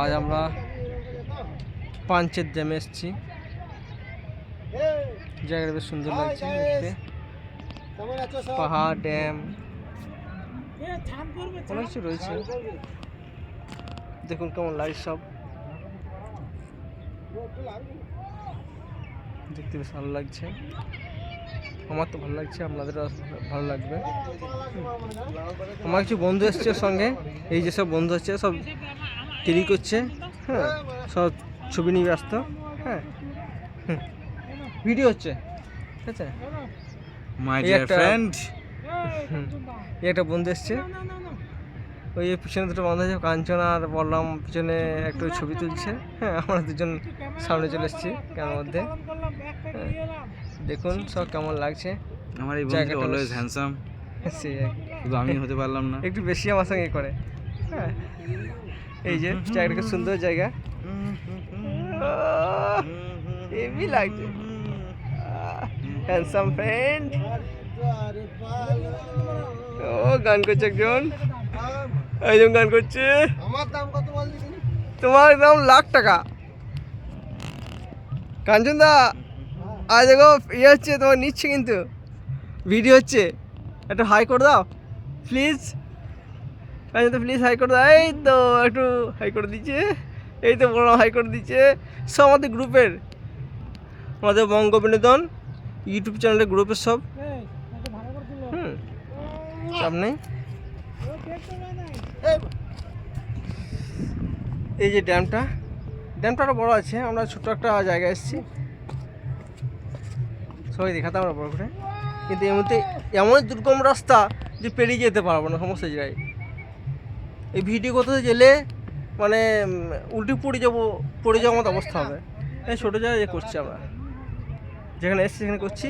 আজ আমরা পাঞ্চের ড্যামে এসেছি। জায়গাটা বেশ সুন্দর লাগছে দেখতে। পাহাড়, ড্যাম অনেক কিছু রয়েছে। দেখুন কেমন লাগে সব, দেখতে বেশ ভালো লাগছে। আমার তো ভালো লাগছে, আপনাদেরও ভালো লাগবে। আমার কিছু বন্ধু এসছে সঙ্গে, এই যে সব বন্ধু আছে সব দেরি করছে, হ্যাঁ সব ছবি নিয়ে ব্যস্ত। হ্যাঁ ভিডিও হচ্ছে, ঠিক আছে। একটা বন্ধু এসছে, ওই পিছনে দুটো বন্ধু আছে, কাঞ্চনা আর বললাম পিছনে একটু ছবি তুলছে। হ্যাঁ আমরা দুজন সামনে চলে এসেছি ক্যামেরার মধ্যে। হ্যাঁ দেখুন সব কেমন লাগছে। আমার এই বন্ধু অলওয়েজ হ্যান্ডসাম, শুধু আমি হতে পারলাম না, একটু বেশি আমার সঙ্গে করে। হ্যাঁ এই যে জায়গাটা সুন্দর জায়গা, হেভি লাগছে। হ্যান্ডসাম ফ্রেন্ড, ও গান করছে একজন, একজন গান করছে। আমার দাম কত বল দিদি? তোমার দাম লাখ টাকা। কাঞ্চন দা আজ দেখো ইয়ে হচ্ছে, তোমার নিচ্ছে কিন্তু ভিডিও হচ্ছে, একটু হাই করে দাও please. Kanchan da please high করে দাও। এই তো একটু হাই করে দিচ্ছে, এই তো বড় হাই করে দিচ্ছে। সব আমাদের গ্রুপের, আমাদের বঙ্গ বিনোদন ইউটিউব চ্যানেলের গ্রুপের সব। চাপ নেই। এই যে ড্যামটা আরো বড় আছে। আমরা ছোট একটা জায়গায় এসেছি, সবাই দেখাতে আমরা বড় করে, কিন্তু এর মধ্যে এমন দুর্গম রাস্তা যে পেরিয়ে যেতে পারবো না সমস্ত জায়গায়। এই ভিডিও করতে গেলে মানে উল্টি পড়ে যাওয়ার মতো অবস্থা হবে। এই ছোটো জায়গায় করছি আমরা, যেখানে এসছি সেখানে করছি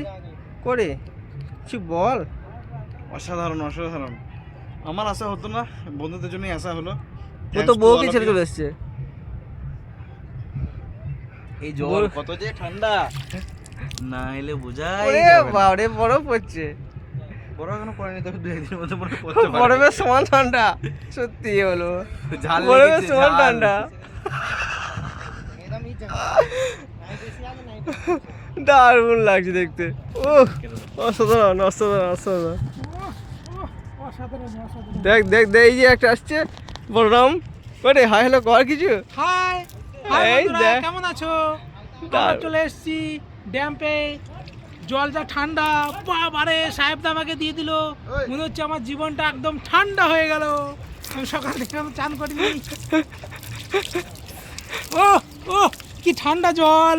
করে কিছু বল। অসাধারণ অসাধারণ। আমার আশা হতো না, বন্ধুদের জন্যই আশা হলো। ও তো বউকে ছেড়ে চলে এসছে। এই জল কত যে ঠান্ডা, না এলে বোঝাই ওরে বাবারে বরফ পড়ছে। বরফ এখনো পড়েনি, তবে দু একদিনের মধ্যে মনে পড়তে পারে। বরফের সমান ঠান্ডা, সত্যি হলো ঝাল বরফের সমান ঠান্ডা। দারুণ লাগছে দেখতে। ও অসাধারণ অসাধারণ অসাধারণ। দেখ দেখ দেখ, এই যে একটা আসছে বলরাম, ওরে হাই হ্যালো কর কিছু। হাই এই দেখ কেমন আছো? আমরা চলে এসেছি ড্যাম্পে। জল যা ঠান্ডা, বাবারে সাহেবদা আমাকে দিয়ে দিল, মনে হচ্ছে আমার জীবনটা একদম ঠান্ডা হয়ে গেল। আমি সকাল থেকে চান করিনি। ও ও কি ঠান্ডা জল।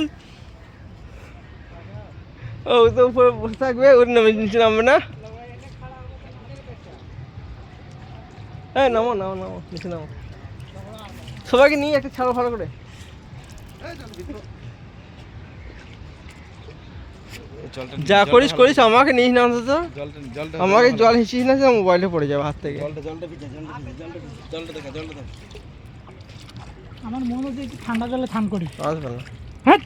ও তো উপরে বসে থাকবে, ওর নামে নিচে নামবে না। হ্যাঁ নামো নামো নামো, নিচে নামো। সবাইকে নিয়ে একটা ছাড়ো ভালো করে। যা করিস করিস, আমাকে নিস না অন্তত। আমাকে জল হিঁচিস না, মোবাইলে পড়ে যাবে হাত থেকে। আমার মনে হচ্ছে ঠান্ডা জলে স্নান করি। আসবে না। হ্যাঁ